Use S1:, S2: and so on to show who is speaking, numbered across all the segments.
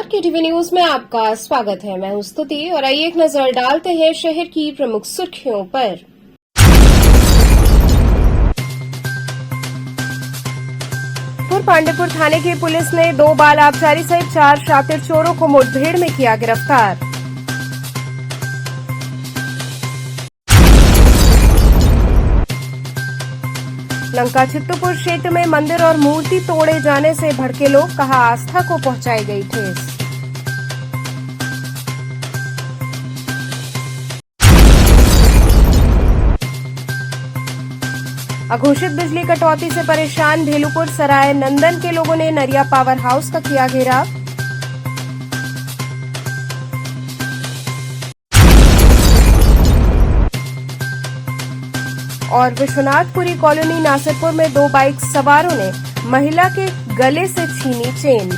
S1: के TV news में आपका स्वागत है। मैं हूं स्तुति और आइए एक नजर डालते हैं शहर की प्रमुख सुर्खियों पर। पांडेपुर थाने की पुलिस ने 2 बाल आबकारी सहित 4 शातिर चोरों को मुठभेड़ में किया गिरफ्तार। लंका चित्तूपुर क्षेत्र में मंदिर और मूर्ति तोड़े जाने से भड़के लोग, कहा आस्था को पहुंचाई गई ठेस। अघोषित बिजली कटौती से परेशान भेलूपुर सराय नंदन के लोगों ने नरिया पावर हाउस का किया घेराव। और विश्वनाथपुरी कॉलोनी नासिरपुर में 2 बाइक सवारों ने महिला के गले से छीनी चेन।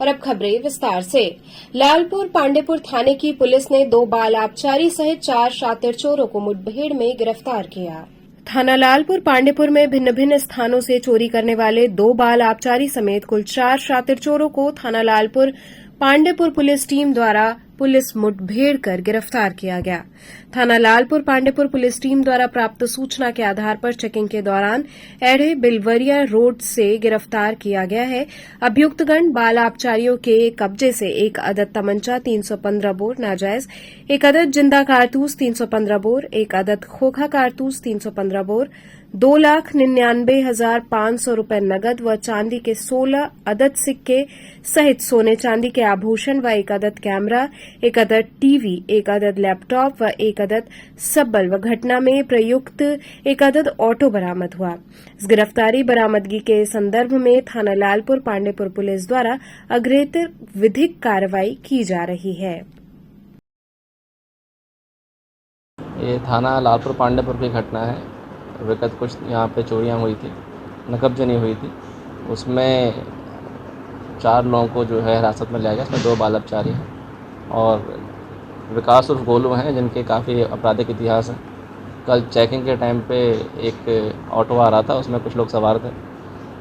S1: और अब खबरें विस्तार से। लालपुर पांडेपुर थाने की पुलिस ने 2 बाल आबकारी सहित 4 शातिर चोरों को मुठभेड़ में गिरफ्तार किया। थाना लालपुर पांडेपुर में भिन्न भिन्न स्थानों से चोरी करने वाले 2 बाल आबकारी समेत कुल 4 शातिर चोरों को थाना लालपुर पांडेपुर पुलिस टीम द्वारा पुलिस मुठभेड़ कर गिरफ्तार किया गया। थाना लालपुर पांडेपुर पुलिस टीम द्वारा प्राप्त सूचना के आधार पर चेकिंग के दौरान एढ़े बिलवरिया रोड से गिरफ्तार किया गया है। अभियुक्तगण बाल आबकारियों के कब्जे से 1 अदद तमंचा 315 बोर नाजायज, 1 अदद जिंदा कारतूस 315 बोर, 1 अदद खोखा कारतूस 315 बोर, 2,99,500 रूपये नगद व चांदी के 16 अदद सिक्के सहित सोने चांदी के आभूषण व 1 अदद कैमरा, 1 अदद टीवी, 1 अदद लैपटॉप व 1 अदद सब्बल व घटना में प्रयुक्त 1 अदद ऑटो बरामद हुआ। इस गिरफ्तारी बरामदगी के संदर्भ में थाना लालपुर पांडेपुर पुलिस द्वारा अग्रेतर विधिक कार्रवाई की जा रही है।
S2: ये थाना लालपुर पांडेपुर की घटना है। विगत कुछ यहाँ पे चोरियाँ हुई थी, नकबजनी हुई थी, उसमें 4 लोगों को जो है हिरासत में लिया गया। इसमें 2 बाल आबकारी हैं और विकास उर्फ गोलू हैं जिनके काफ़ी आपराधिक इतिहास है। कल चेकिंग के टाइम पे एक ऑटो आ रहा था, उसमें कुछ लोग सवार थे।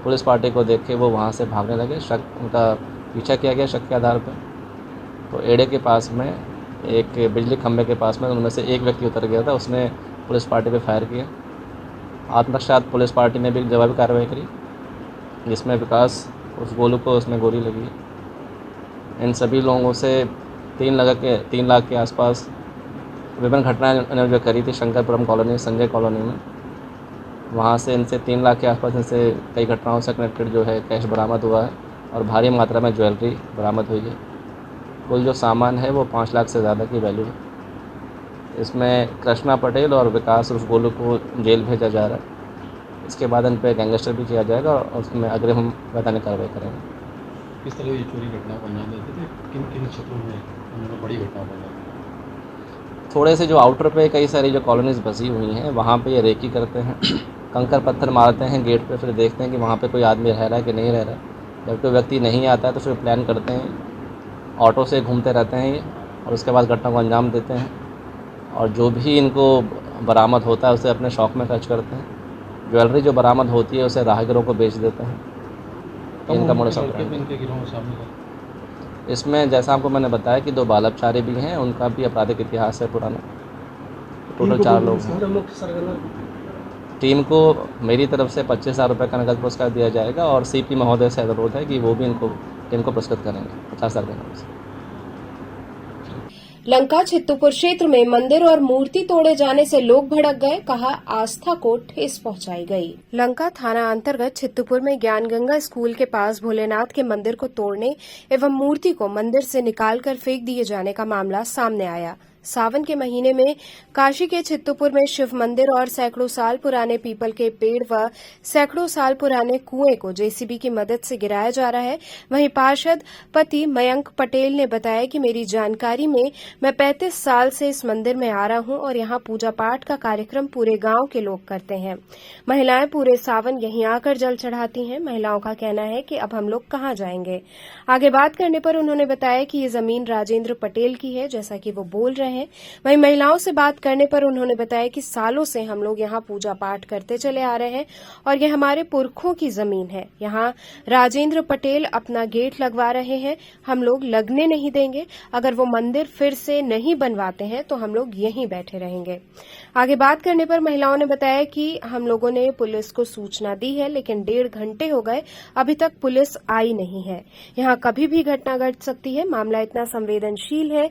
S2: पुलिस पार्टी को देख के वो वहाँ से भागने लगे। शक उनका पीछा किया गया शक के आधार पर। तो एड़े के पास में एक बिजली खंभे के पास में उनमें से एक व्यक्ति उतर गया था, उसने पुलिस पार्टी पे फायर किया। आत्मरक्षात पुलिस पार्टी ने भी जवाबी कार्रवाई करी जिसमें विकास उस गोलू को उसमें गोली लगी। इन सभी लोगों से 3 लाख के आसपास विभिन्न घटनाएं उन्होंने जो करी थी शंकरपुरम कॉलोनी, संजय कॉलोनी में। वहाँ से इनसे 3 लाख के आसपास इनसे कई घटनाओं से कनेक्टेड जो है कैश बरामद हुआ है और भारी मात्रा में ज्वेलरी बरामद हुई है। कुल जो सामान है वो 5 लाख से ज़्यादा की वैल्यू है। इसमें कृष्णा पटेल और विकास उर्फ गोलू को जेल भेजा जा रहा है। इसके बाद इन पर गैंगस्टर भी किया जाएगा और उसमें अग्रिम हम वैधानिक कार्रवाई करेंगे।
S3: किस तरह की चोरी घटना को अंजाम देते थे, किन किन क्षेत्रों में उन्होंने बड़ी घटना को अंजाम दिया?
S2: थोड़े से जो आउटर पे कई सारी जो कॉलोनीज बसी हुई हैं वहाँ पे ये रेकी करते हैं, कंकर पत्थर मारते हैं गेट पे, फिर देखते हैं कि वहाँ पे कोई आदमी रह रहा है कि नहीं रह रहा है। जब कोई व्यक्ति नहीं आता है तो फिर प्लान करते हैं, ऑटो से घूमते रहते हैं और उसके बाद घटना को अंजाम देते हैं। और जो भी इनको बरामद होता है उसे अपने शौक में खर्च करते हैं। ज्वेलरी जो बरामद होती है उसे राहगीरों को बेच देते हैं। इनका मोडस ऑपरेंडी इनके गिरोह में शामिल है। इसमें जैसा आपको मैंने बताया कि 2 बाल आबकारी भी हैं, उनका भी आपराधिक इतिहास है पुराना। टोटल 4 लोग हैं। टीम को मेरी तरफ से 25,000 रुपये का नगद पुरस्कार दिया जाएगा और सीपी महोदय से अनुरोध है कि वो भी टीम को पुरस्कृत करेंगे 50,000 रुपये नगद से।
S1: लंका चित्तूपुर क्षेत्र में मंदिर और मूर्ति तोड़े जाने से लोग भड़क गए, कहा आस्था को ठेस पहुंचाई गई। लंका थाना अंतर्गत चित्तूपुर में ज्ञान गंगा स्कूल के पास भोलेनाथ के मंदिर को तोड़ने एवं मूर्ति को मंदिर से निकालकर फेंक दिए जाने का मामला सामने आया। सावन के महीने में काशी के चित्तूपुर में शिव मंदिर और सैकड़ों साल पुराने पीपल के पेड़ व सैकड़ों साल पुराने कुएं को जेसीबी की मदद से गिराया जा रहा है। वहीं पार्षद पति मयंक पटेल ने बताया कि मेरी जानकारी में मैं 35 साल से इस मंदिर में आ रहा हूं और यहां पूजा पाठ का कार्यक्रम पूरे गांव के लोग करते हैं। महिलाएं पूरे सावन यहीं आकर जल चढ़ाती हैं। महिलाओं का कहना है कि अब हम लोग कहां जाएंगे। आगे बात करने पर उन्होंने बताया कि ये जमीन राजेंद्र पटेल की है, जैसा कि वो बोल रहे हैं। वहीं महिलाओं से बात करने पर उन्होंने बताया कि सालों से हम लोग यहाँ पूजा पाठ करते चले आ रहे हैं और ये हमारे पुरखों की जमीन है। यहाँ राजेंद्र पटेल अपना गेट लगवा रहे हैं, हम लोग लगने नहीं देंगे। अगर वो मंदिर फिर से नहीं बनवाते हैं तो हम लोग यहीं बैठे रहेंगे। आगे बात करने पर महिलाओं ने बताया कि हम लोगों ने पुलिस को सूचना दी है, लेकिन 1.5 घंटे हो गए, अभी तक पुलिस आई नहीं है। यहाँ कभी भी घटना घट सकती है। मामला इतना संवेदनशील है,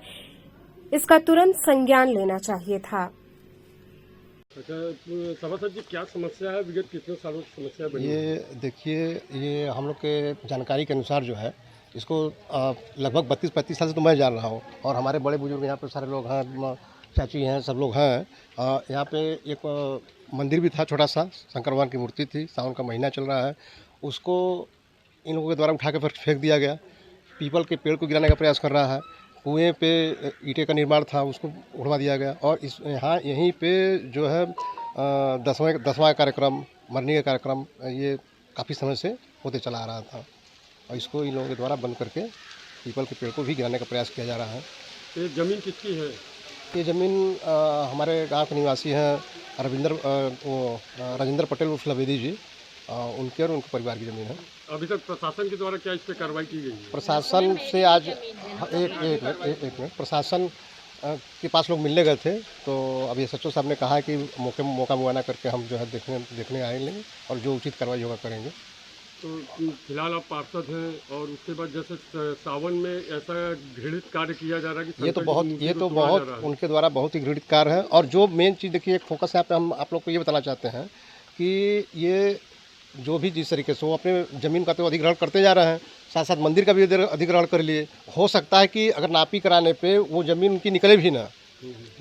S1: इसका तुरंत संज्ञान लेना चाहिए था।
S4: अच्छा, सभासद जी, क्या समस्या है? विगत कितने सालों से समस्या बनी?
S5: ये देखिए, ये हम लोग के जानकारी के अनुसार जो है, इसको लगभग 32-35 साल से तो मैं जान रहा हूँ और हमारे बड़े बुजुर्ग यहाँ पे सारे लोग हैं, चाची हैं, सब लोग हैं। यहाँ पे एक मंदिर भी था, छोटा सा शंकर भगवान की मूर्ति थी। सावन का महीना चल रहा है, उसको इन लोगों के द्वारा उठा के फिर फेंक दिया गया। पीपल के पेड़ को गिराने का प्रयास कर रहा है। कुएं पे ईंटें का निर्माण था, उसको उड़वा दिया गया। और इस यहाँ यहीं पे जो है 10वां कार्यक्रम, मरनी का कार्यक्रम, ये काफ़ी समय से होते चला आ रहा था और इसको इन लोगों के द्वारा बंद करके पीपल के पेड़ को भी गिराने का प्रयास किया जा रहा है।
S4: ये जमीन किसकी है?
S5: ये ज़मीन हमारे गांव के निवासी हैं राजेंद्र पटेल उर्फ लवेदी जी, उनके और उनके परिवार की ज़मीन है।
S4: अभी तक प्रशासन के द्वारा क्या इस पर कार्रवाई की गई है?
S5: प्रशासन से आज एक मिनट प्रशासन के पास लोग मिलने गए थे, तो अभी एसएचओ साहब ने कहा कि मौका मुआयना करके हम जो है देखने आएंगे और जो उचित कार्रवाई होगा करेंगे।
S4: तो फिलहाल आप पार्षद हैं और उसके बाद जैसे सावन में ऐसा घृणित कार्य किया जा रहा है कि
S5: ये तो बहुत उनके द्वारा बहुत ही घृणित कार्य है। और जो मेन चीज़ देखिए, एक फोकस यहाँ पे हम आप लोग को ये बताना चाहते हैं कि ये जो भी जिस तरीके से वो अपने ज़मीन का तो अधिग्रहण करते जा रहे हैं, साथ साथ मंदिर का भी अधिग्रहण कर लिए। हो सकता है कि अगर नापी कराने पे वो ज़मीन उनकी निकले भी ना,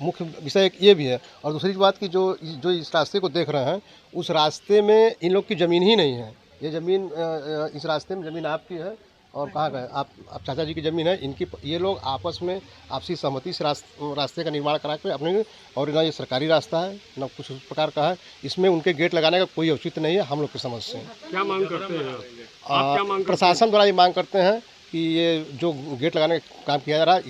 S5: मुख्य विषय एक ये भी है। और दूसरी बात कि जो इस रास्ते को देख रहे हैं, उस रास्ते में इन लोग की ज़मीन ही नहीं है। ये ज़मीन इस रास्ते में ज़मीन आपकी है और कहाँ का है? आप चाचा जी की ज़मीन है। इनकी ये लोग आपस में आपसी सहमति से रास्ते का निर्माण करा के अपने, और ना ये सरकारी रास्ता है ना कुछ उस प्रकार का है। इसमें उनके गेट लगाने का कोई औचित्य नहीं है हम लोग की समझ से।
S4: क्या मांग करते हैं आप? क्या मांग करते
S5: प्रशासन द्वारा ये मांग करते हैं कि ये जो गेट लगाने का काम किया जा रहा है,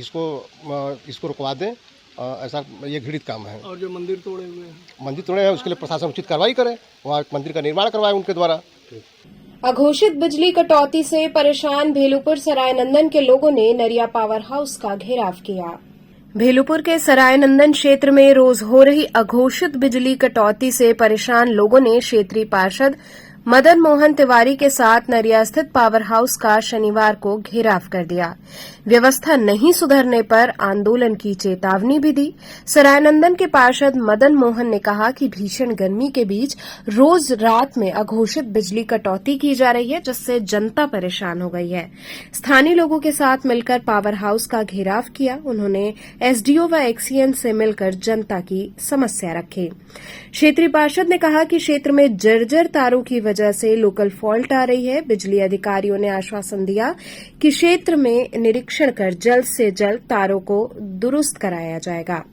S5: इसको रुकवा दें। ऐसा ये घृणित काम है।
S4: और जो मंदिर तोड़े
S5: हैं उसके लिए प्रशासन उचित कार्रवाई करे, वहाँ मंदिर का निर्माण करवाए उनके द्वारा।
S1: अघोषित बिजली कटौती से परेशान भेलुपुर सरायनंदन के लोगों ने नरिया पावर हाउस का घेराव किया। भेलुपुर के सरायनंदन क्षेत्र में रोज हो रही अघोषित बिजली कटौती से परेशान लोगों ने क्षेत्रीय पार्षद मदन मोहन तिवारी के साथ नरिया स्थित पावर हाउस का शनिवार को घेराव कर दिया। व्यवस्था नहीं सुधरने पर आंदोलन की चेतावनी भी दी। सरायनंदन के पार्षद मदन मोहन ने कहा कि भीषण गर्मी के बीच रोज रात में अघोषित बिजली कटौती की जा रही है, जिससे जनता परेशान हो गई है। स्थानीय लोगों के साथ मिलकर पावर हाउस का घेराव किया। उन्होंने एसडीओ व एक्सीएन से मिलकर जनता की समस्या रखी। क्षेत्रीय पार्षद ने कहा कि क्षेत्र में जर्जर तारों की वजह से लोकल फॉल्ट आ रही है। बिजली अधिकारियों ने आश्वासन दिया कि क्षेत्र में निरीक्षण कर जल्द से जल्द तारों को दुरुस्त कराया जाएगा।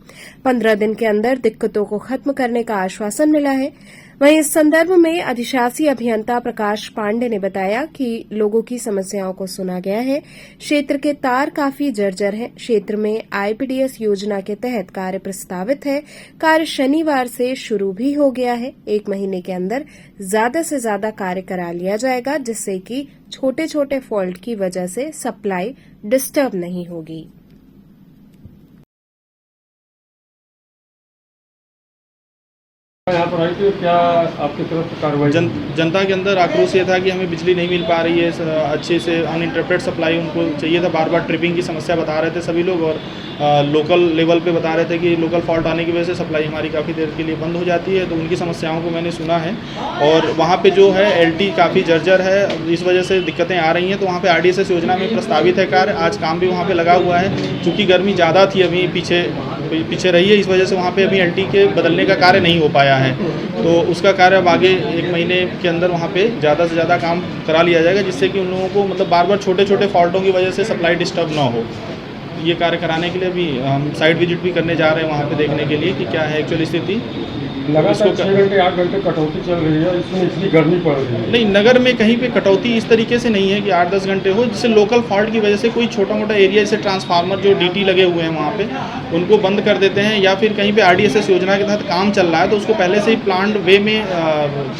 S1: 15 दिन के अंदर दिक्कतों को खत्म करने का आश्वासन मिला है। वहीं इस संदर्भ में अधिशासी अभियंता प्रकाश पांडे ने बताया कि लोगों की समस्याओं को सुना गया है। क्षेत्र के तार काफी जर्जर हैं। क्षेत्र में आईपीडीएस योजना के तहत कार्य प्रस्तावित है। कार्य शनिवार से शुरू भी हो गया है। 1 महीने के अंदर ज्यादा से ज्यादा कार्य करा लिया जाएगा, जिससे कि छोटे छोटे फॉल्ट की वजह से सप्लाई डिस्टर्ब नहीं होगी।
S4: यहाँ पर आई थी, क्या आपकी तरफ से कार्रवाई?
S6: जनता के अंदर आक्रोश ये था कि हमें बिजली नहीं मिल पा रही है, अच्छे से अनइंटरप्टेड सप्लाई उनको चाहिए था। बार बार ट्रिपिंग की समस्या बता रहे थे सभी लोग, और लोकल लेवल पे बता रहे थे कि लोकल फॉल्ट आने की वजह से सप्लाई हमारी काफ़ी देर के लिए बंद हो जाती है। तो उनकी समस्याओं को मैंने सुना है और वहाँ पे जो है एलटी काफ़ी जर्जर है, इस वजह से दिक्कतें आ रही हैं। तो वहाँ पे आरडीएसएस योजना में प्रस्तावित है कार्य, आज काम भी वहाँ पे लगा हुआ है। चूँकि गर्मी ज़्यादा थी, अभी पीछे रही है, इस वजह से वहाँ पे अभी एलटी के बदलने का कार्य नहीं हो पाया है। तो उसका कार्य अब आगे 1 महीने के अंदर वहाँ पे ज़्यादा से ज़्यादा काम करा लिया जाएगा, जिससे कि उन लोगों को मतलब बार बार छोटे छोटे फॉल्टों की वजह से सप्लाई डिस्टर्ब ना हो। ये कार्य कराने के लिए भी हम साइट विजिट भी करने जा रहे हैं वहाँ पे देखने के लिए कि क्या है एक्चुअल स्थिति।
S4: लगातार 6 घंटे 8 घंटे कटौती चल रही है, इसमें इतनी गर्मी पड़ रही है।
S6: नहीं, नगर में कहीं पे कटौती इस तरीके से नहीं है कि 8-10 घंटे हो, जिससे लोकल फॉल्ट की वजह से कोई छोटा मोटा एरिया जैसे ट्रांसफार्मर जो डीटी लगे हुए हैं वहाँ पे उनको बंद कर देते हैं, या फिर कहीं पे आरडीएसएस योजना के तहत काम चल रहा है तो उसको पहले से ही प्लांट वे में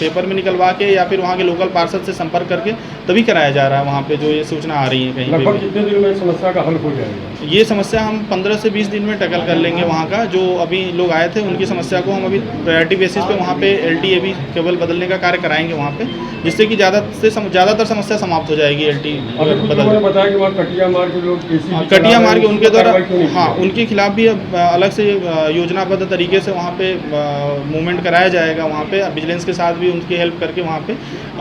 S6: पेपर में निकलवा के या फिर वहाँ के लोकल पार्षद से संपर्क करके तभी कराया जा रहा है वहाँ पे जो ये सूचना आ रही है कहीं
S4: लगभग
S6: पे।
S4: कितने दिन में समस्या का हल हो जाएगा?
S6: ये समस्या हम 15 से 20 दिन में टैकल कर लेंगे। वहाँ का जो अभी लोग आए थे उनकी समस्या को हम अभी प्रायोरिटी बेसिस पे वहाँ पे एलटी भी केबल बदलने का कार्य कराएंगे वहाँ पे, जिससे कि ज़्यादातर समस्या समाप्त हो जाएगी। एलटी
S4: बदल बताया कि वहाँ कटिया मार के लोग
S6: कटिया मार के उनके द्वारा, हाँ, उनके खिलाफ भी अब अलग से योजनाबद्ध तरीके से वहाँ पे मूवमेंट कराया जाएगा। वहाँ पे विजिलेंस के साथ भी उनकी हेल्प करके वहाँ पे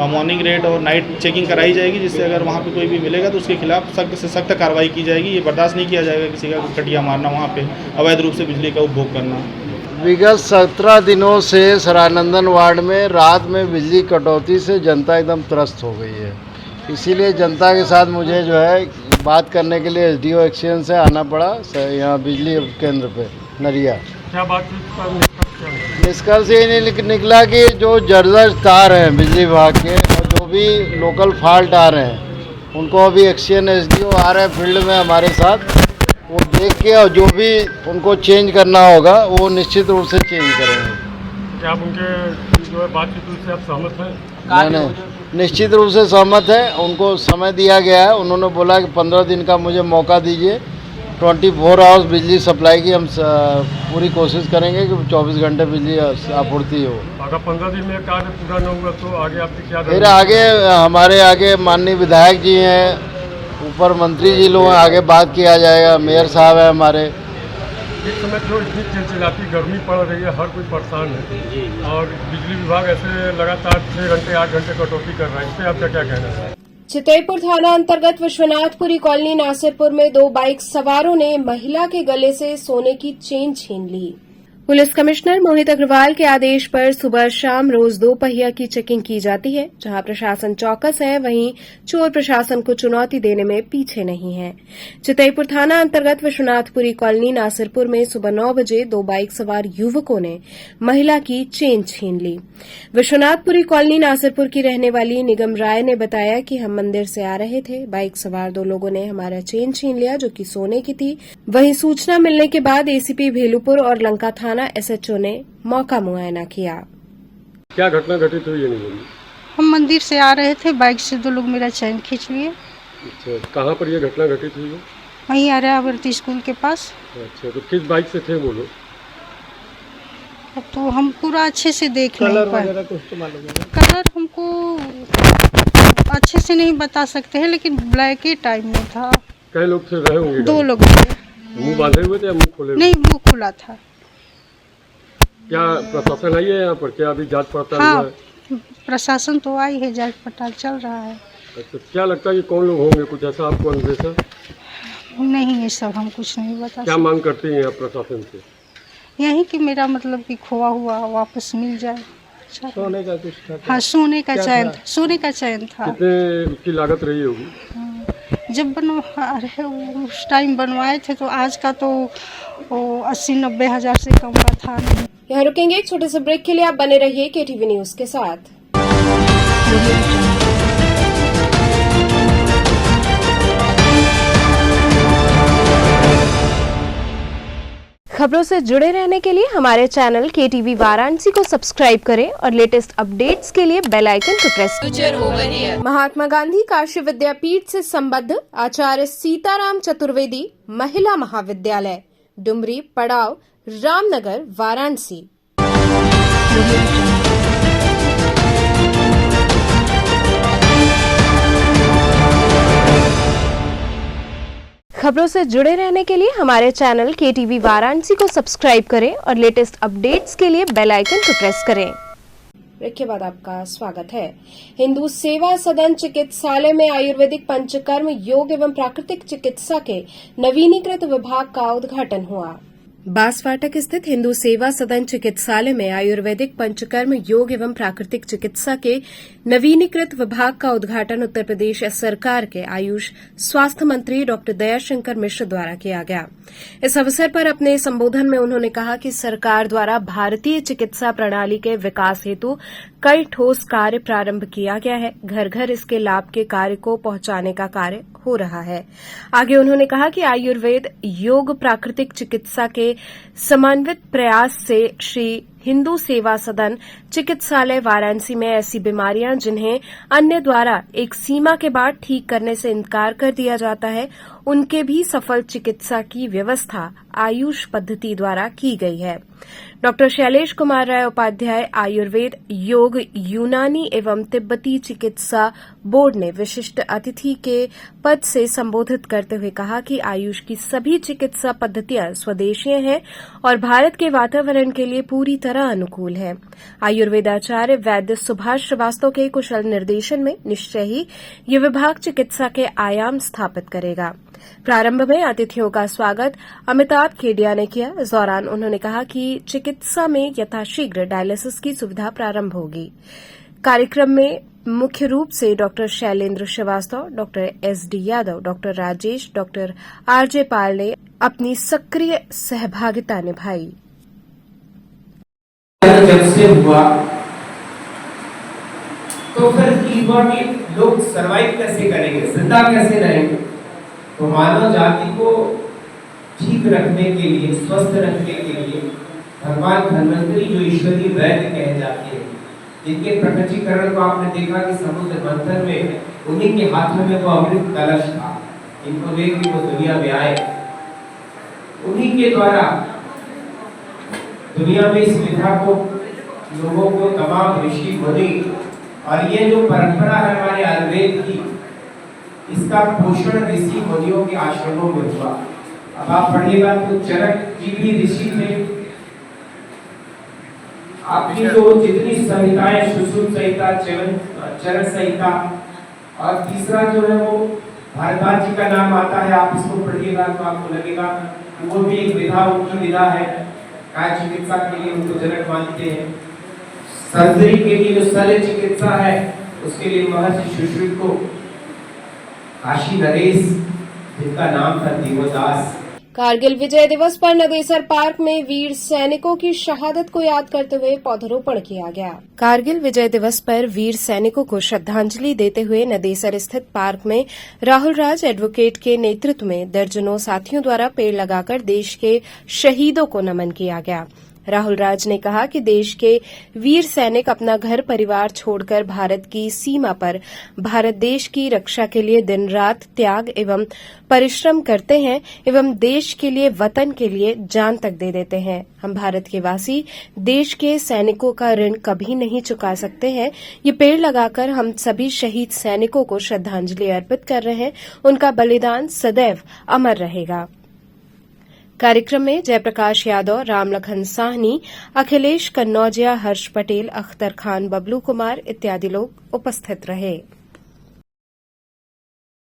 S6: मॉर्निंग रेड और नाइट चेकिंग कराई जाएगी, जिससे अगर वहाँ पे कोई भी मिलेगा तो उसके खिलाफ सख्त से सख्त कार्रवाई की जाएगी। ये बर्दाश्त नहीं किया जाएगा किसी का कटिया मारना, वहाँ पे अवैध रूप से बिजली का उपभोग करना।
S7: विगत 17 दिनों से सरायनंदन वार्ड में रात में बिजली कटौती से जनता एकदम त्रस्त हो गई है। इसीलिए जनता के साथ मुझे जो है बात करने के लिए एसडीओ एक्सचेंज से आना पड़ा यहाँ बिजली केंद्र पे नरिया।
S4: क्या बात
S7: निष्कर्ष ये निकला कि जो जर्जर तार हैं बिजली विभाग के और जो भी लोकल फॉल्ट आ रहे हैं उनको अभी एक्सचेंज एसडीओ आ रहे हैं फील्ड में हमारे साथ, वो देख के और जो भी उनको चेंज करना होगा वो निश्चित रूप से चेंज करेंगे।
S4: क्या आप उनके जो है बातचीत से आप सहमत हैं?
S7: नहीं, निश्चित रूप से सहमत है। उनको समय दिया गया है, उन्होंने बोला कि 15 दिन का मुझे मौका दीजिए। 24 आवर्स बिजली सप्लाई की हम पूरी कोशिश करेंगे कि 24 घंटे बिजली आपूर्ति हो।
S4: अगर 15 दिन में कार्य पूरा न हुआ तो आगे आपकी क्या?
S7: फिर आगे हमारे आगे माननीय विधायक जी हैं, ऊपर मंत्री जी लोग हैं, आगे बात किया जाएगा। मेयर साहब है हमारे।
S4: इस समय जो इतनी चिलचिलाती गर्मी पड़ रही है, हर कोई परेशान है और बिजली विभाग ऐसे लगातार 6 घंटे 8 घंटे कटौती कर रहा है, इससे आपका क्या कहना है?
S1: चितईपुर थाना अंतर्गत विश्वनाथपुरी कॉलोनी नासिरपुर में 2 बाइक सवारों ने महिला के गले से सोने की चेन छीन ली। पुलिस कमिश्नर मोहित अग्रवाल के आदेश पर सुबह शाम रोज 2 पहिया की चेकिंग की जाती है। जहां प्रशासन चौकस है, वहीं चोर प्रशासन को चुनौती देने में पीछे नहीं है। चितईपुर थाना अंतर्गत विश्वनाथपुरी कॉलोनी नासिरपुर में सुबह 9 बजे 2 बाइक सवार युवकों ने महिला की चेन छीन ली। विश्वनाथपुरी कॉलोनी नासिरपुर की रहने वाली निगम राय ने बताया कि हम मंदिर से आ रहे थे, बाइक सवार 2 लोगों ने हमारा चेन छीन लिया जो कि सोने की थी। वहीं सूचना मिलने के बाद एसीपी भेलूपुर और लंका थाना एसएचओ ने मौका मुआयना किया।
S4: क्या घटना घटित हुई है? नहीं बोली।
S8: हम मंदिर से आ रहे थे, बाइक से 2 लोग मेरा चैन खींच लिए।
S4: अच्छा, कहाँ पर यह घटना घटित हुई है?
S8: वहीं आर्यावर्ती स्कूल के पास।
S4: अच्छा, तो किस बाइक से थे वो लोग?
S8: अब तो हम पूरा अच्छे से देख नहीं पाए। कलर हमको अच्छे से नहीं बता सकते हैं, लेकिन ब्लैक ही टाइम में था।
S4: कई लोग थे, रहे होंगे?
S8: 2 लोग थे।
S4: मुंह बांधे हुए थे या मुंह खोले हुए?
S8: नहीं, मुंह खुला था।
S4: क्या प्रशासन आई है यहाँ पर? क्या अभी जांच पड़ताल हुआ
S8: हाँ,
S4: है?
S8: प्रशासन तो आई है, जांच पड़ताल चल रहा है।
S4: अच्छा, क्या लगता है कि कौन लोग होंगे? कुछ ऐसा आपको अंदेशा?
S8: नहीं, ये सब हम कुछ नहीं बता
S4: क्या
S8: सकते।
S4: मांग करती हैं आप प्रशासन से?
S8: यही कि मेरा मतलब कि खोआ हुआ वापस मिल जाए।
S7: सोने का कुछ था?
S8: हाँ, सोने का चैन था।
S4: कितने उसकी लागत रही होगी?
S8: जब उस टाइम बनवाए थे तो आज का तो 80-90 हज़ार से कम का था नहीं।
S1: यहाँ रुकेंगे एक छोटे से ब्रेक के लिए। आप बने रहिए केटीवी न्यूज के साथ। खबरों से जुड़े रहने के लिए हमारे चैनल केटीवी वाराणसी को सब्सक्राइब करें और लेटेस्ट अपडेट्स के लिए बेल आइकन को प्रेस करें। महात्मा गांधी काशी विद्यापीठ से संबद्ध आचार्य सीताराम चतुर्वेदी महिला महाविद्यालय, डुमरी, पड़ाव, रामनगर, वाराणसी। खबरों से जुड़े रहने के लिए हमारे चैनल केटीवी वाराणसी को सब्सक्राइब करें और लेटेस्ट अपडेट्स के लिए बेल आइकन को प्रेस करें। ब्रेक के बाद आपका स्वागत है। हिंदू सेवा सदन चिकित्सालय में आयुर्वेदिक पंचकर्म योग एवं प्राकृतिक चिकित्सा के नवीनीकृत विभाग का उद्घाटन हुआ। बांसवाटक स्थित हिंदू सेवा सदन चिकित्सालय में आयुर्वेदिक पंचकर्म योग एवं प्राकृतिक चिकित्सा के नवीनीकृत विभाग का उद्घाटन उत्तर प्रदेश सरकार के आयुष स्वास्थ्य मंत्री डॉ दयाशंकर मिश्र द्वारा किया गया। इस अवसर पर अपने संबोधन में उन्होंने कहा कि सरकार द्वारा भारतीय चिकित्सा प्रणाली के विकास हेतु कई ठोस कार्य प्रारंभ किया गया है। घर घर इसके लाभ के कार्य को पहुंचाने का कार्य हो रहा है। आगे उन्होंने कहा कि आयुर्वेद योग प्राकृतिक चिकित्सा के समन्वित प्रयास से श्री हिंदू सेवा सदन चिकित्सालय वाराणसी में ऐसी बीमारियां जिन्हें अन्य द्वारा एक सीमा के बाद ठीक करने से इनकार कर दिया जाता है, उनके भी सफल चिकित्सा की व्यवस्था आयुष पद्धति द्वारा की गई है। डॉ शैलेश कुमार राय उपाध्याय आयुर्वेद योग यूनानी एवं तिब्बती चिकित्सा बोर्ड ने विशिष्ट अतिथि के पद से संबोधित करते हुए कहा कि आयुष की सभी चिकित्सा पद्धतियां स्वदेशीय हैं और भारत के वातावरण के लिए पूरी तरह अनुकूल है। आयुर्वेदाचार्य वैद्य सुभाष श्रीवास्तव के कुशल निर्देशन में निश्चय ही ये विभाग चिकित्सा के आयाम स्थापित करेगा। प्रारंभ में अतिथियों का स्वागत अमिताभ खेडिया ने किया। इस दौरान उन्होंने कहा कि चिकित्सा में यथाशीघ्र डायलिसिस की सुविधा प्रारंभ होगी। कार्यक्रम में मुख्य रूप से डॉ शैलेंद्र श्रीवास्तव, डॉ एसडी यादव, डॉ राजेश, डॉ आरजे पाल ने अपनी सक्रिय सहभागिता निभाई।
S9: जब से हुआ तो फिर लोग सरवाइव कैसे करेंगे, जिंदा कैसे रहेंगे? तो मानव जाति को ठीक रखने के लिए, स्वस्थ रखने के लिए भगवान धन्वंतरी जो ईश्वरीय वैद्य कहे जाते हैं, जिनके प्रकटीकरण को आपने देखा कि समुद्र मंथन में उन्हीं के हाथों में वो अमृत कलश था, इनको लेकर वो दुनिया में आए। उन्हीं के द्वारा दुनिया में इस विधा को लोगों को तमाम ऋषि मुनि और ये जो परंपरा है हमारे आयुर्वेद की, इसका पोषण ऋषि मुनियों के आश्रमों में हुआ। अब आप पढ़िएगा तो चरक जी भी ऋषि थे। आपकी जो जितनी संहिताएं, सुश्रुत संहिता, चरक संहिता और तीसरा जो है वो भारद्वाज जी का नाम आता है, आप इसको पढ़िएगा तो आपको लगेगा कि वो भी एक विधा, उनकी विधा है। काय चिकित्सा के लिए उनको जनक मानते हैं। सर्जरी के लिए जो शल्य चिकित्सा है उसके लिए महर्षि सुश्रुत को काशी नरेश, जिनका नाम था देवदास।
S1: कारगिल विजय दिवस पर नदेसर पार्क में वीर सैनिकों की शहादत को याद करते हुए पौधरोपण किया गया। कारगिल विजय दिवस पर वीर सैनिकों को श्रद्धांजलि देते हुए नदेसर स्थित पार्क में राहुल राज एडवोकेट के नेतृत्व में दर्जनों साथियों द्वारा पेड़ लगाकर देश के शहीदों को नमन किया गया। राहुल राज ने कहा कि देश के वीर सैनिक अपना घर परिवार छोड़कर भारत की सीमा पर भारत देश की रक्षा के लिए दिन रात त्याग एवं परिश्रम करते हैं एवं देश के लिए, वतन के लिए जान तक दे देते हैं। हम भारत के वासी देश के सैनिकों का ऋण कभी नहीं चुका सकते हैं। ये पेड़ लगाकर हम सभी शहीद सैनिकों को श्रद्धांजलि अर्पित कर रहे हैं। उनका बलिदान सदैव अमर रहेगा। कार्यक्रम में जयप्रकाश यादव, रामलखन साहनी, अखिलेश कन्नौजिया, हर्ष पटेल, अख्तर खान, बबलू कुमार इत्यादि लोग उपस्थित रहे।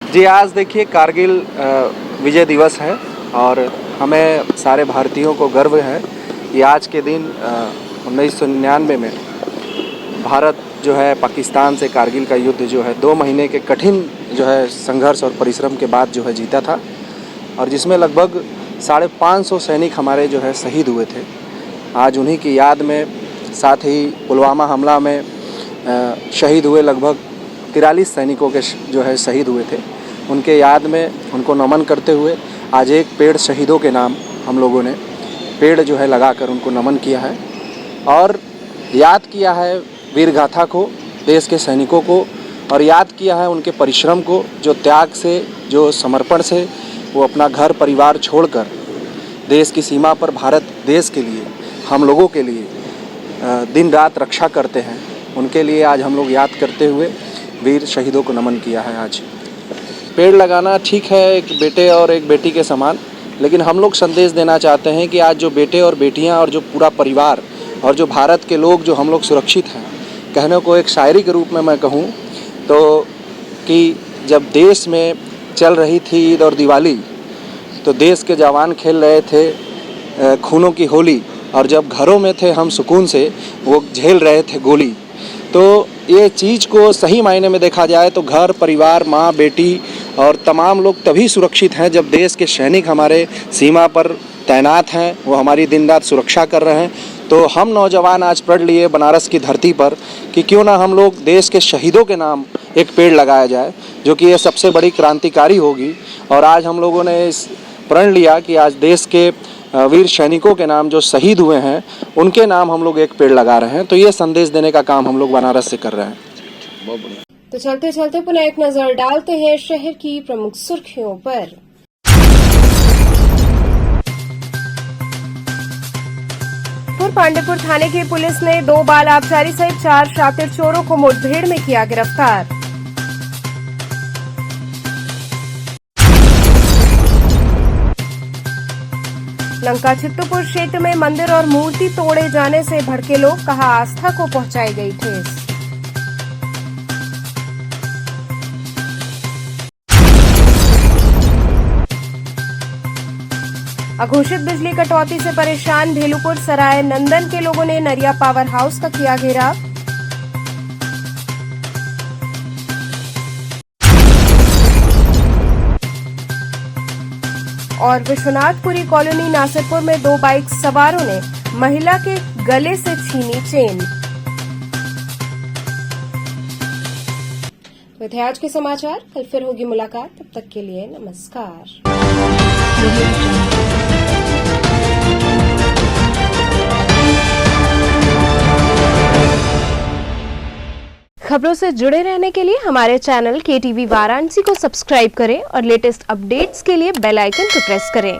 S10: जी, आज देखिए कारगिल विजय दिवस है और हमें सारे भारतीयों को गर्व है कि आज के दिन 1999 में भारत जो है पाकिस्तान से कारगिल का युद्ध जो है 2 महीने के कठिन जो है संघर्ष और परिश्रम के बाद जो है जीता था और जिसमें लगभग 550 सैनिक हमारे जो है शहीद हुए थे। आज उन्हीं की याद में, साथ ही पुलवामा हमला में शहीद हुए लगभग 43 सैनिकों के जो है शहीद हुए थे, उनके याद में उनको नमन करते हुए आज एक पेड़ शहीदों के नाम हम लोगों ने पेड़ जो है लगाकर उनको नमन किया है और याद किया है वीर गाथा को, देश के सैनिकों को, और याद किया है उनके परिश्रम को, जो त्याग से, जो समर्पण से वो अपना घर परिवार छोड़कर देश की सीमा पर भारत देश के लिए, हम लोगों के लिए दिन रात रक्षा करते हैं। उनके लिए आज हम लोग याद करते हुए वीर शहीदों को नमन किया है। आज पेड़ लगाना ठीक है एक बेटे और एक बेटी के समान, लेकिन हम लोग संदेश देना चाहते हैं कि आज जो बेटे और बेटियां और जो पूरा परिवार और जो भारत के लोग जो हम लोग सुरक्षित हैं, कहने को एक शायरी के रूप में मैं कहूँ तो कि जब देश में चल रही थी ईद और दिवाली तो देश के जवान खेल रहे थे खूनों की होली, और जब घरों में थे हम सुकून से वो झेल रहे थे गोली। तो ये चीज़ को सही मायने में देखा जाए तो घर परिवार, माँ बेटी और तमाम लोग तभी सुरक्षित हैं जब देश के सैनिक हमारे सीमा पर तैनात हैं, वो हमारी दिन रात सुरक्षा कर रहे हैं। तो हम नौजवान आज पढ़ लिए बनारस की धरती पर कि क्यों ना हम लोग देश के शहीदों के नाम एक पेड़ लगाया जाए, जो कि ये सबसे बड़ी क्रांतिकारी होगी। और आज हम लोगों ने इस प्रण लिया कि आज देश के वीर सैनिकों के नाम जो शहीद हुए हैं उनके नाम हम लोग एक पेड़ लगा रहे हैं। तो ये संदेश देने का काम हम लोग बनारस से कर रहे हैं। बहुत बढ़िया।
S1: तो चलते चलते पुनः एक नजर डालते हैं शहर की प्रमुख सुर्खियों पर। पांडेपुर थाने की पुलिस ने 2 बाल आबकारी सहित 4 शातिर चोरों को मुठभेड़ में किया गिरफ्तार। लंका चित्तूपुर क्षेत्र में मंदिर और मूर्ति तोड़े जाने से भड़के लोग, कहा आस्था को पहुंचाई गई ठेस। अघोषित बिजली कटौती से परेशान भेलुपुर सराय नंदन के लोगों ने नरिया पावर हाउस का किया घेराव। और विश्वनाथपुरी कॉलोनी नासिरपुर में 2 बाइक सवारों ने महिला के गले से छीनी चेन। तो थे आज के समाचार, कल फिर होगी मुलाकात, तब तक के लिए नमस्कार। खबरों से जुड़े रहने के लिए हमारे चैनल KTV वाराणसी को सब्सक्राइब करें और लेटेस्ट अपडेट्स के लिए बेल आइकन को प्रेस करें।